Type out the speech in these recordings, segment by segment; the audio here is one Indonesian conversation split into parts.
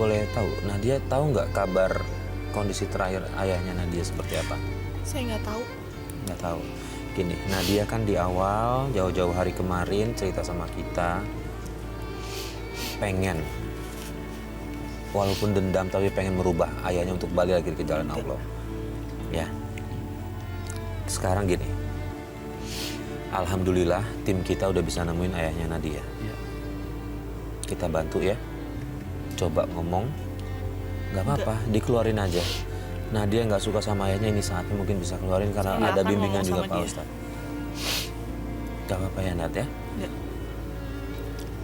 boleh tahu, Nadia tahu nggak kabar kondisi terakhir ayahnya Nadia seperti apa? Saya nggak tahu. Nggak tahu. Gini, Nadia kan di awal jauh-jauh hari kemarin cerita sama kita pengen, walaupun dendam tapi pengen merubah ayahnya untuk balik lagi ke jalan Allah. Ya. Sekarang gini, alhamdulillah tim kita udah bisa nemuin ayahnya Nadia. Ya. Kita bantu ya. Coba ngomong, nggak apa-apa, dikeluarin aja. Nadia nggak suka sama ayahnya, ini saatnya mungkin bisa keluarin karena Saya ada akan bimbingan ngomong juga sama Pak dia. Ustadz. Gak apa-apa ya Nat ya. Ya.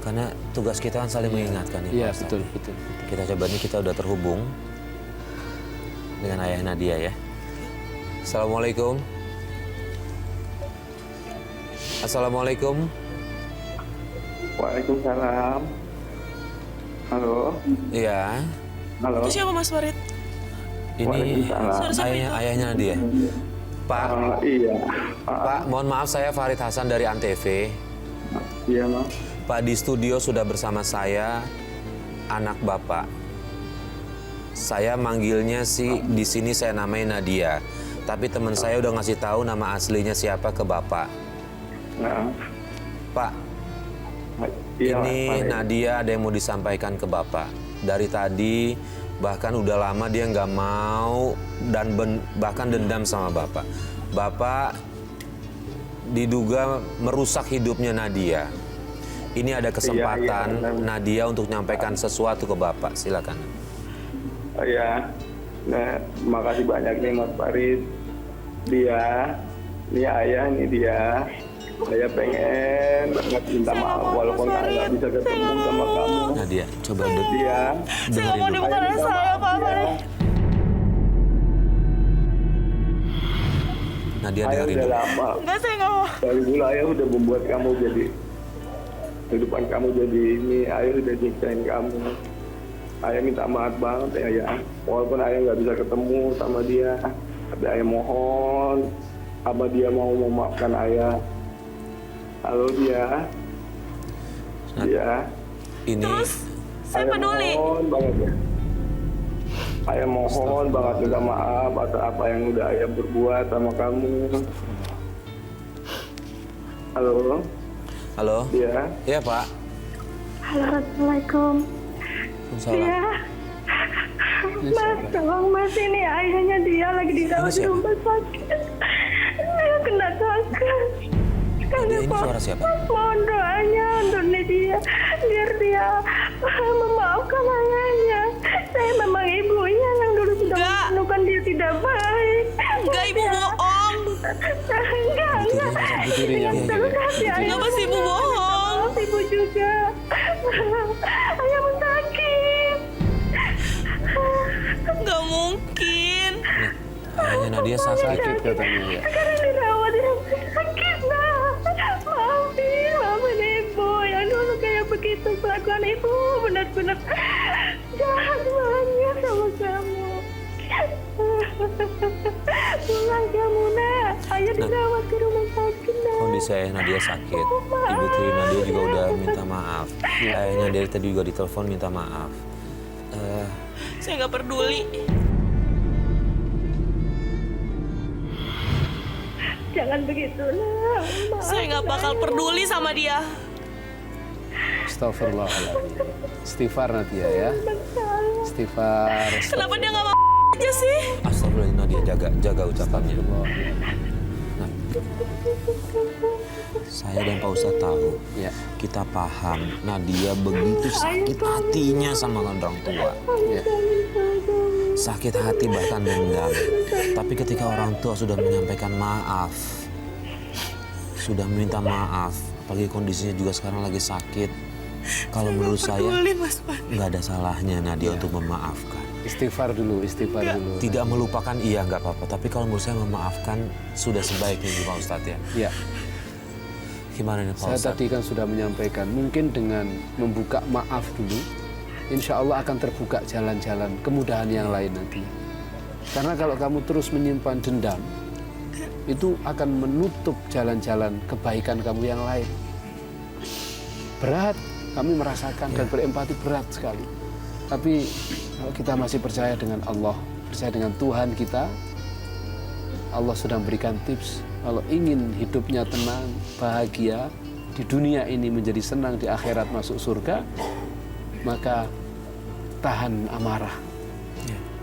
Karena tugas kita kan saling mengingatkan nih Iya, Pak Ustadz. betul. Kita coba nih, kita udah terhubung dengan ayah Nadia ya. Assalamualaikum. Assalamualaikum. Waalaikumsalam. Halo. Iya, Halo. Itu siapa Mas Farid? ini Waalaikumsalam. ayahnya Nadia. Pak, Iya. Pak, mohon maaf saya Farid Hasan dari Antv. Iya, Mas. Pak, di studio sudah bersama saya anak Bapak. Saya manggilnya sih di sini saya namai Nadia. Tapi teman saya udah ngasih tahu nama aslinya siapa ke Bapak. Nah, Pak, iya, ini Mas. Nadia ada yang mau disampaikan ke Bapak. Dari tadi bahkan udah lama dia nggak mau dan bahkan dendam sama Bapak. Bapak diduga merusak hidupnya Nadia. Ini ada kesempatan Iya. Nadia untuk menyampaikan sesuatu ke Bapak. Silakan. Oh, iya. Nah, makasih banyak nih Mas Farid. Ini ayah, ini dia. Saya pengen banget minta Saya maaf nggak mau, walaupun Mas saya nggak Farid. bisa ketemu Saya nggak sama mau. kamu. Nadia, coba Dia, Saya nggak dengerin mau dulu. dibuka minta saya, maaf, Pak ya. Farid. Nadia Ayah dengerin udah dulu. lama. Enggak, saya nggak mau. Dari dulu ayah udah membuat kamu jadi kehidupan kamu jadi ini. Ayah udah nyiksain kamu. Ayah minta maaf banget ya. Walaupun ayah nggak bisa ketemu sama dia, tapi ayah mohon apa dia mau memaafkan ayah. Halo dia. Dia. Ini Terus, saya Ayah peduli. mohon banget ya. Ayah mohon banget minta maaf atas apa yang udah ayah berbuat sama kamu. Halo. halo. Dia. Iya Pak. Halo, Assalamualaikum. Waalaikumsalam. Ya, Mas, tolong Mas, ini ayahnya dia lagi dirawat di siapa? rumah sakit. Dia kena kanker. Nadia, ini suara siapa? Mohon doanya untuk dia, biar dia memaafkan ayahnya. Saya memang ibunya yang dulu sudah Enggak. menemukan dia tidak baik. Enggak, Ibu bohong. Enggak. Berdiri ya, Bu. Terus hati ayah. Kenapa sih Ibu bohong? Ibu juga. Ayah sakit. Nggak mungkin. Ayahnya Nadia Sakit katanya ya. Sekarang dirawat di rumah sakit, nah. Maafin ibu. Yang dulu kayak begitu kelakuan ibu. Benar-benar jahat banget sama kamu. Pulang kamu, nak. Ayah dirawat di rumah sakit, nak. Kondisi ayah Nadia sakit. Ibu tiri Nadia juga udah minta maaf. Ayahnya dari tadi juga ditelepon minta maaf. Saya nggak peduli. Jangan begitu, nak. Saya nggak bakal peduli sama dia. Astagfirullahaladzim. Istighfar Nadia ya. Istighfar. Kenapa dia nggak mau aja sih? Astagfirullah Nadia, jaga ucapannya. Nah, saya dan Pak Ustadz tahu, Ya. kita paham Nadia begitu sakit hatinya sama orang tua. Ya. Sakit hati bahkan dendam. Tapi ketika orang tua sudah menyampaikan maaf, sudah meminta maaf, apalagi kondisinya juga sekarang lagi sakit, kalau menurut saya Peduli Mas Farid. nggak ada salahnya Nadia untuk memaafkan. Istighfar dulu, istighfar dulu. Tidak melupakan iya nggak apa-apa, tapi kalau menurut saya memaafkan sudah sebaiknya Pak Ustadz ya. Ya. Gimana nih Pak Saya Ustadz? tadi kan sudah menyampaikan, mungkin dengan membuka maaf dulu, insya Allah akan terbuka jalan-jalan kemudahan yang lain nanti. Karena kalau kamu terus menyimpan dendam, itu akan menutup jalan-jalan kebaikan kamu yang lain. Berat, kami merasakan dan berempati berat sekali. Tapi kalau kita masih percaya dengan Allah, percaya dengan Tuhan kita, Allah sudah memberikan tips. Kalau ingin hidupnya tenang, bahagia, di dunia ini menjadi senang, di akhirat masuk surga, maka tahan amarah.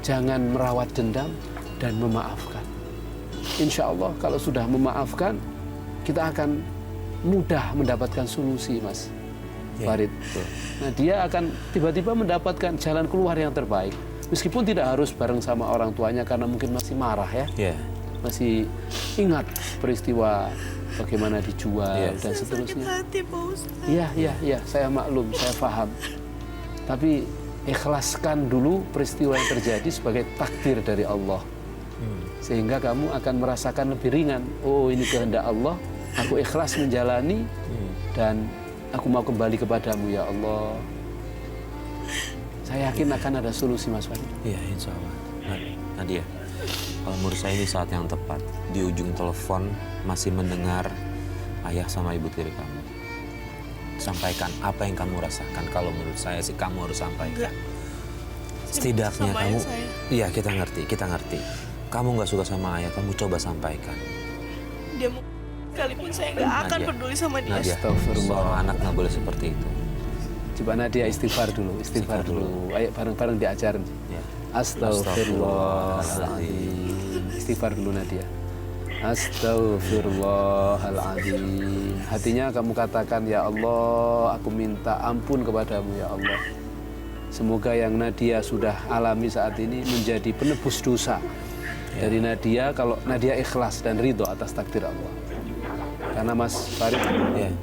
Jangan merawat dendam dan memaafkan. Insya Allah kalau sudah memaafkan, kita akan mudah mendapatkan solusi, Mas Farid. Nah, dia akan tiba-tiba mendapatkan jalan keluar yang terbaik. Meskipun tidak harus bareng sama orang tuanya karena mungkin masih marah ya. Masih ingat peristiwa bagaimana dijual dan seterusnya. Sakit hati, Pak Ustadz. Iya, saya maklum, saya paham. Tapi ikhlaskan dulu peristiwa yang terjadi sebagai takdir dari Allah. Sehingga kamu akan merasakan lebih ringan. Oh, ini kehendak Allah, aku ikhlas menjalani dan aku mau kembali kepadamu ya Allah. Saya yakin akan ada solusi, Mas Farid. Iya, insya Allah. Nadia, kalau menurut saya ini saat yang tepat. Di ujung telepon masih mendengar ayah sama ibu tiri kamu. Sampaikan apa yang kamu rasakan. Kalau menurut saya sih kamu harus sampaikan. Setidaknya Sama kamu, ayah saya. iya kita ngerti. Kamu nggak suka sama ayah, kamu coba sampaikan. Dia mau sekalipun saya nggak akan Nadia, peduli sama dia. Nadia, Astagfirullah. seorang anak nggak boleh seperti itu. Coba Nadia istighfar dulu. Ayo bareng-bareng diajarin. Ya. Astagfirullahaladzim. Istighfar dulu Nadia. Astagfirullahaladzim. Hatinya kamu katakan, ya Allah, aku minta ampun kepadamu ya Allah. Semoga yang Nadia sudah alami saat ini menjadi penebus dosa dari Nadia, kalau Nadia ikhlas dan ridho atas takdir Allah. Karena Mas Farid,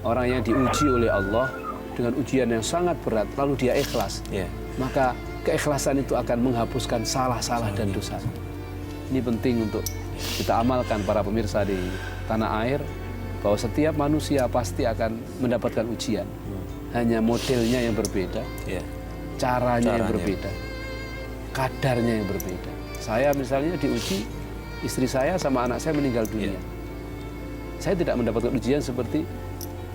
orang yang diuji oleh Allah dengan ujian yang sangat berat, lalu dia ikhlas, maka keikhlasan itu akan menghapuskan salah-salah dan dosa. Ini penting untuk kita amalkan para pemirsa di tanah air, bahwa setiap manusia pasti akan mendapatkan ujian. Hanya modelnya yang berbeda, caranya yang berbeda, kadarnya yang berbeda. Saya misalnya diuji, istri saya sama anak saya meninggal dunia. Saya tidak mendapatkan ujian seperti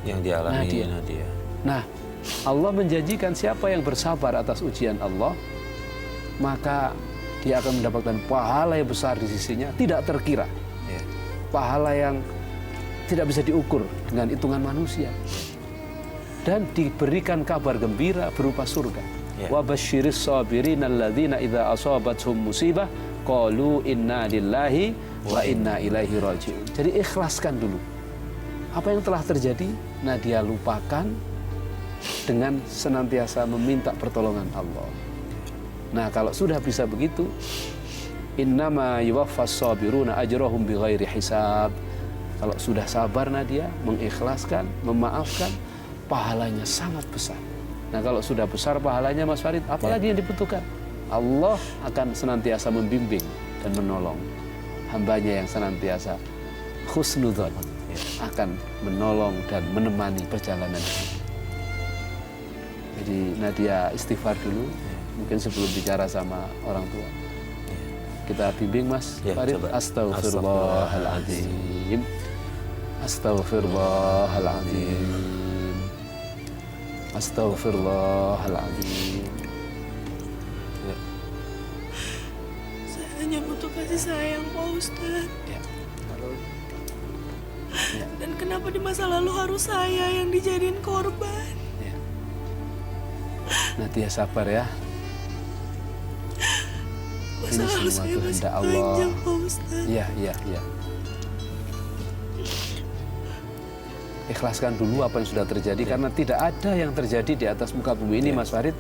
yang dialami Nadia. Nah, Allah menjanjikan siapa yang bersabar atas ujian Allah, maka dia akan mendapatkan pahala yang besar di sisinya, tidak terkira. Pahala yang tidak bisa diukur dengan hitungan manusia. Dan diberikan kabar gembira berupa surga. Wa basyiris sabirin alladzina idza asabathum musibah qalu inna lillahi wa inna ilaihi raji'un. Jadi ikhlaskan dulu. Apa yang telah terjadi, Nadia lupakan dengan senantiasa meminta pertolongan Allah. Nah, kalau sudah bisa begitu, innama yuwaffas sabiruna ajrahum bighairi hisab. Kalau sudah sabar Nadia, mengikhlaskan, memaafkan, pahalanya sangat besar. Nah, kalau sudah besar pahalanya Mas Farid, apalagi yang dibutuhkan? Allah akan senantiasa membimbing dan menolong hambanya yang senantiasa husnudzon, akan menolong dan menemani perjalanan hidup. Jadi Nadia istighfar dulu, mungkin sebelum bicara sama orang tua. Kita bimbing Mas Farid. Astagfirullahaladzim. Astagfirullahaladzim. Astagfirullahaladzim. Saya hanya butuh kasih sayang, Pak Ustadz. Dan kenapa di masa lalu harus saya yang dijadiin korban? Nadia sabar ya. Masa Ini lalu semua saya masih kehendak Allah. panjang, Pak Ustadz. Iya. Ikhlaskan dulu apa yang sudah terjadi, karena tidak ada yang terjadi di atas muka bumi ini Mas Farid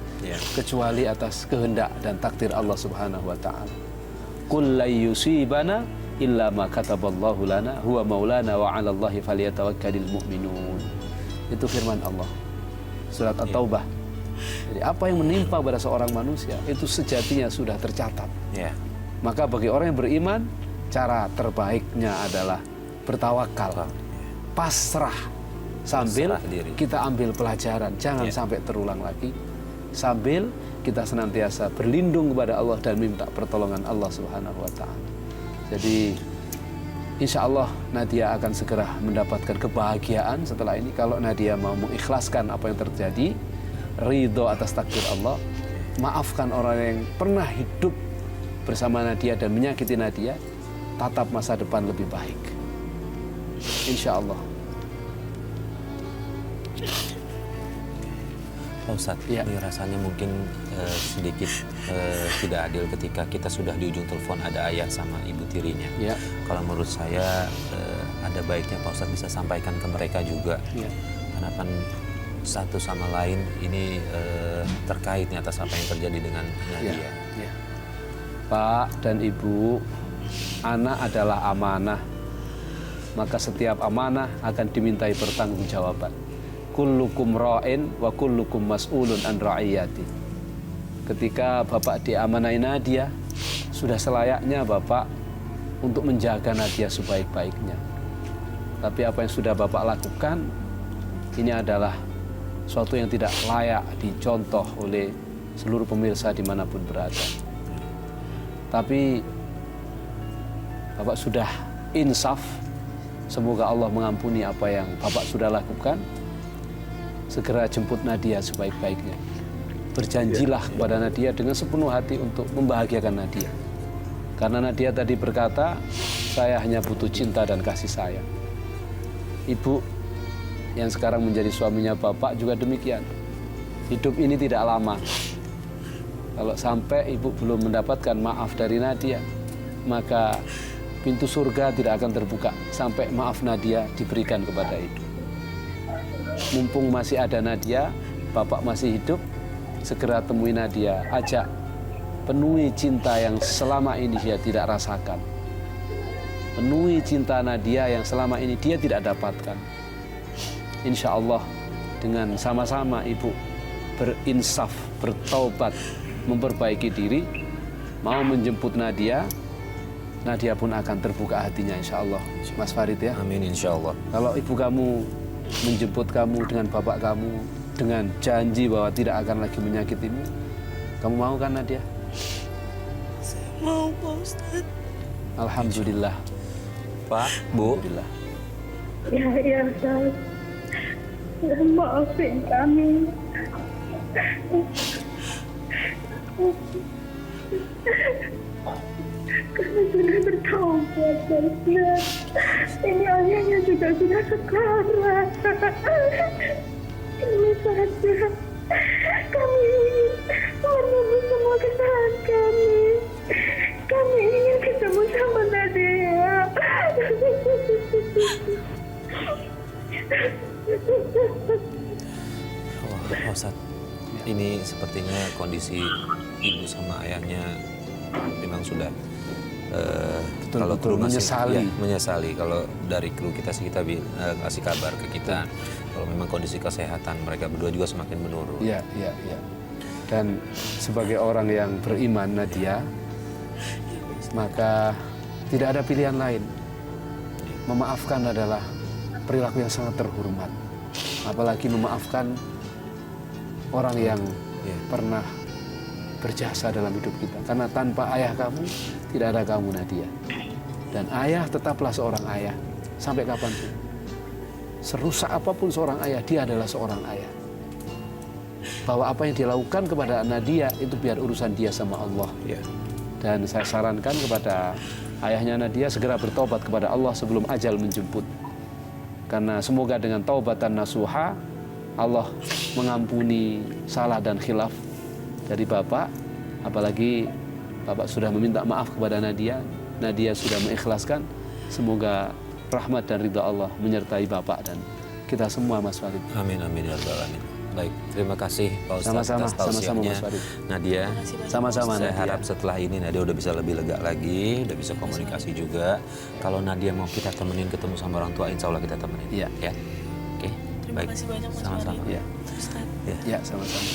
kecuali atas kehendak dan takdir Allah Subhanahu wa taala. Qul la yusibana illa ma kataballahu lana huwa maulana wa 'ala Allahi falyatawakkalul mu'minun. Itu firman Allah. Surat At-Taubah. Jadi apa yang menimpa pada seorang manusia itu sejatinya sudah tercatat. Maka bagi orang yang beriman, cara terbaiknya adalah bertawakal, pasrah, sambil kita ambil pelajaran, jangan sampai terulang lagi, sambil kita senantiasa berlindung kepada Allah dan minta pertolongan Allah Subhanahu wa taala. Jadi insya Allah Nadia akan segera mendapatkan kebahagiaan setelah ini kalau Nadia mau mengikhlaskan apa yang terjadi, ridho atas takdir Allah, maafkan orang yang pernah hidup bersama Nadia dan menyakiti Nadia, tatap masa depan lebih baik. Insya Allah. Pak Ustadz, Ya. ini rasanya mungkin sedikit tidak adil ketika kita sudah di ujung telepon ada ayah sama ibu tirinya. Ya. Kalau menurut saya ada baiknya Pak Ustadz bisa sampaikan ke mereka juga. Ya. Karena kan satu sama lain ini terkait nih atas apa yang terjadi dengan Nadia. Ya. Pak dan Ibu, anak adalah amanah. Maka setiap amanah akan dimintai pertanggungjawaban. Kullukum ra'in wa kullukum mas'ulun an ra'iyati. Ketika Bapak diamanai Nadia, sudah selayaknya Bapak untuk menjaga Nadia sebaik-baiknya. Tapi apa yang sudah Bapak lakukan, ini adalah suatu yang tidak layak dicontoh oleh seluruh pemirsa dimanapun berada. Tapi Bapak sudah insaf, semoga Allah mengampuni apa yang Bapak sudah lakukan. Segera jemput Nadia sebaik-baiknya. Berjanjilah kepada Nadia dengan sepenuh hati untuk membahagiakan Nadia. Karena Nadia tadi berkata, saya hanya butuh cinta dan kasih sayang. Ibu yang sekarang menjadi suaminya Bapak juga demikian. Hidup ini tidak lama. Kalau sampai ibu belum mendapatkan maaf dari Nadia, maka pintu surga tidak akan terbuka sampai maaf Nadia diberikan kepada ibu. Mumpung masih ada Nadia, Bapak masih hidup, segera temui Nadia, ajak, penuhi cinta yang selama ini dia tidak rasakan. Penuhi cinta Nadia yang selama ini dia tidak dapatkan. Insya Allah dengan sama-sama ibu berinsaf, bertaubat, memperbaiki diri, mau menjemput Nadia, Nadia pun akan terbuka hatinya insya Allah. Mas Farid ya. Amin insya Allah. Kalau ibu kamu menjemput kamu dengan bapak kamu dengan janji bahwa tidak akan lagi menyakitimu, kamu mau kan Nadia? Saya mau, Pak Ustadz. Alhamdulillah. Pak, Bu, Alhamdulillah. Ya Ustaz. Dan maafin kami. Kami sudah bertobat, Ustaz. Ini ayahnya juga sudah sekarat. Ini saja. Kami ingin menebus semua kesalahan kami. Kami ingin ketemu sama Nadia. Pak Ustadz, ini sepertinya kondisi ibu sama ayahnya memang sudah kalau kru masih menyesali. ya, menyesali. Kalau dari kru kita sih kita kasih kabar ke kita kalau memang kondisi kesehatan mereka berdua juga semakin menurun. Iya. Dan sebagai orang yang beriman Nadia, maka tidak ada pilihan lain. Memaafkan adalah perilaku yang sangat terhormat. Apalagi memaafkan orang yang pernah berjasa dalam hidup kita. Karena tanpa ayah kamu, tidak ada kamu Nadia. Dan ayah tetaplah seorang ayah sampai kapanpun. Serusak apapun seorang ayah, dia adalah seorang ayah. Bahwa apa yang dia lakukan kepada Nadia itu biar urusan dia sama Allah. Ya. Dan saya sarankan kepada ayahnya Nadia segera bertobat kepada Allah sebelum ajal menjemput. Karena semoga dengan taubatan nasuha Allah mengampuni salah dan khilaf dari Bapak. Apalagi Bapak sudah meminta maaf kepada Nadia, Nadia sudah mengikhlaskan. Semoga rahmat dan ridha Allah menyertai Bapak dan kita semua, Mas Farid. Amin amin ya rabbal alamin. Baik, terima kasih Pak Ustadz Sama-sama, atas sama-sama, tausiahnya. Mas Farid. Nadia, Sama-sama saya Nadia. harap setelah ini Nadia udah bisa lebih lega lagi, udah bisa komunikasi juga. Kalau Nadia mau kita temenin ketemu sama orang tua, insya Allah kita temenin. Iya. Ya. Oke. Terima Baik. kasih banyak, Mas Sama-sama. Farid. Ya, Ustadz. ya sama-sama.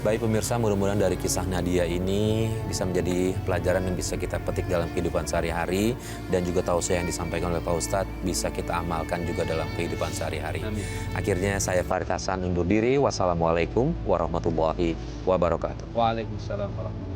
Baik pemirsa, mudah-mudahan dari kisah Nadia ini bisa menjadi pelajaran yang bisa kita petik dalam kehidupan sehari-hari dan juga tausiah yang disampaikan oleh Pak Ustadz bisa kita amalkan juga dalam kehidupan sehari-hari. Amin. Akhirnya saya Farid Hasan undur diri. Wassalamualaikum warahmatullahi wabarakatuh. Waalaikumsalam warahmatullahi wabarakatuh.